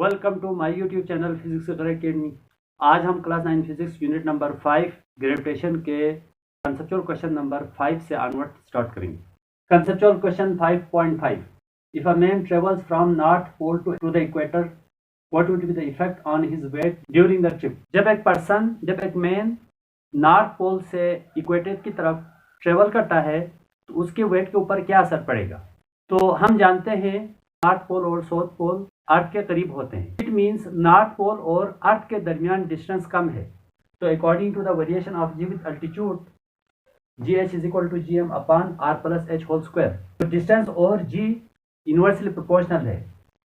Welcome to my YouTube channel physics academy. आज हम class 9 physics unit number 5 gravitation के conceptual question number 5 से onward start करेंगे। Conceptual question 5.5, if a man travels from North Pole to the equator, what would be the effect on his weight during the trip. जब एक man north pole से equator की तरफ travel करता है तो उसके वेट के ऊपर क्या असर पड़ेगा। तो हम जानते हैं नॉर्थ पोल और साउथ पोल अर्थ के करीब होते हैं। इट मीन्स नॉर्थ पोल और अर्थ के दरमियान डिस्टेंस कम है। तो according to the variation of g with altitude, GH is equal to GM upon R plus H whole square. तो डिस्टेंस और G इनवर्सली प्रोपोर्शनल है,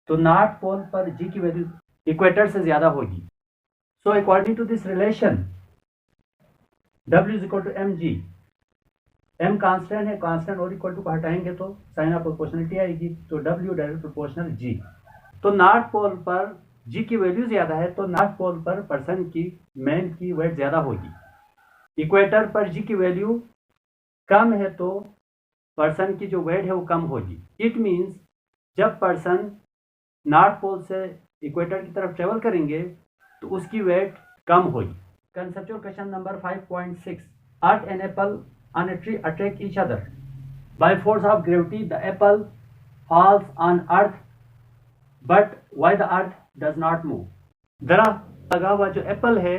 तो नॉर्थ पोल पर G की वैल्यू इक्वेटर से ज्यादा होगी। So according to this relation W is equal to mg, m constant है, कांस्टेंट और इक्वल टू को हटाएंगे तो साइन ऑफ प्रोपोर्शनलिटी आएगी, तो W डायरेक्ट प्रोपोर्शनल G। तो नॉर्थ पोल पर G की वैल्यू ज्यादा है, तो नॉर्थ पोल पर पर्सन की मैन की वेट ज्यादा होगी। इक्वेटर पर G की वैल्यू कम है, तो पर्सन की जो वेट है वो कम होगी। इट मीन्स जब पर्सन नॉर्थ पोल से इक्वेटर की तरफ ट्रेवल करेंगे तो उसकी वेट कम होगी। Conceptual question number 5.6, earth and Apple on a tree attract each other by force of gravity, the Apple falls on earth but why the earth does not move. दरख्त लगा हुआ जो एप्पल है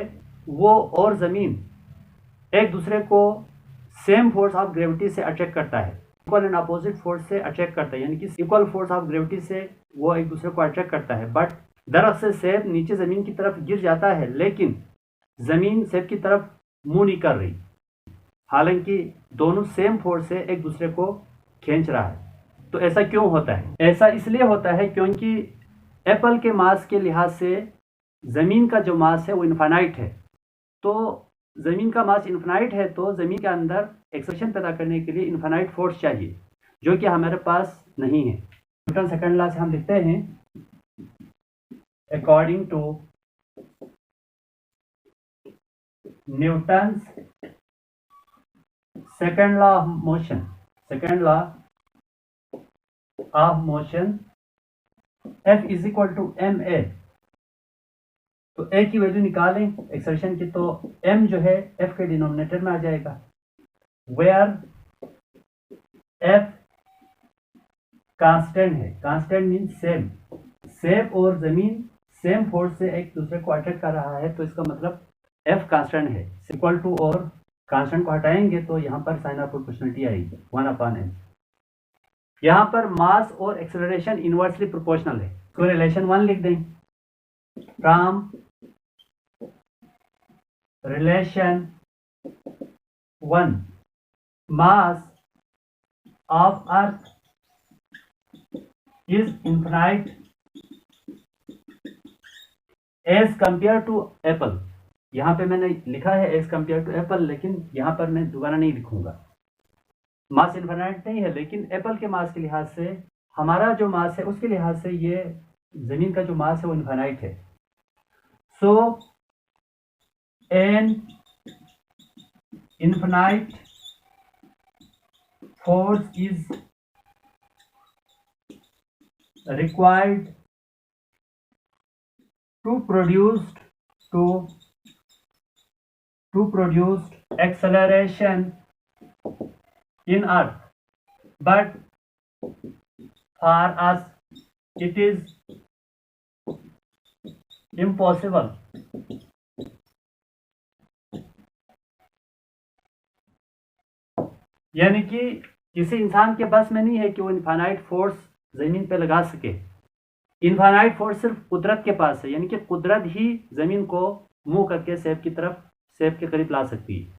वो और जमीन एक दूसरे को सेम फोर्स ऑफ ग्रेविटी से अट्रैक्ट करता है, इक्वल एंड अपोजिट फोर्स से अट्रैक्ट करता है, यानी कि इक्वल फोर्स ऑफ ग्रेविटी से वो एक दूसरे को अट्रैक्ट करता है। बट दरख्त से सेब नीचे जमीन की तरफ गिर जाता है, लेकिन जमीन सेब की तरफ मुंह नहीं कर रही, हालांकि दोनों सेम फोर्स से एक दूसरे को खींच रहा है। तो ऐसा क्यों होता है? ऐसा इसलिए होता है क्योंकि एप्पल के मास के लिहाज से जमीन का जो मास है वो इनफाइनाइट है। तो जमीन का मास इनफाइनाइट है, तो जमीन के अंदर एक्सेलरेशन पैदा करने के लिए इनफाइनाइट फोर्स चाहिए, जो कि हमारे पास नहीं है। न्यूटन सेकंड लॉ से हम लिखते हैं, according to Newton second law of motion, F is equal to ma। तो a की वैल्यू निकालें एक्सेलरेशन की, तो m जो है F के डिनोमिनेटर में आ जाएगा, वेयर F कांस्टेंट है। कांस्टेंट मीन सेम और जमीन सेम फोर्स से एक दूसरे को अट्रैक्ट कर रहा है, तो इसका मतलब F कांस्टेंट है। इक्वल टू और कांस्टेंट को हटाएंगे तो यहाँ पर साइन ऑफ प्रोपोर्शनलिटी आएगी 1/n। यहाँ पर मास और एक्सेलरेशन इनवर्सली प्रोपोर्शनल है, तो रिलेशन 1 लिख दें। From relation 1, mass of earth is infinite as compare to apple. यहाँ पे मैंने लिखा है एज कंपेयर टू एप्पल, लेकिन यहाँ पर मैं दोबारा नहीं लिखूंगा। मास इनफाइनाइट नहीं है, लेकिन एप्पल के मास के लिहाज से, हमारा जो मास है उसके लिहाज से ये जमीन का जो मास है वो इनफाइनाइट है। So an infinite force is required to produce acceleration in earth, but for us it is impossible। यानी कि किसी इंसान के बस में नहीं है कि वो इनफाइनाइट फोर्स जमीन पे लगा सके। इनफाइनाइट फोर्स सिर्फ कुदरत के पास है, यानी कि कुदरत ही जमीन को मूव करके सेब के करीब ला सकती है।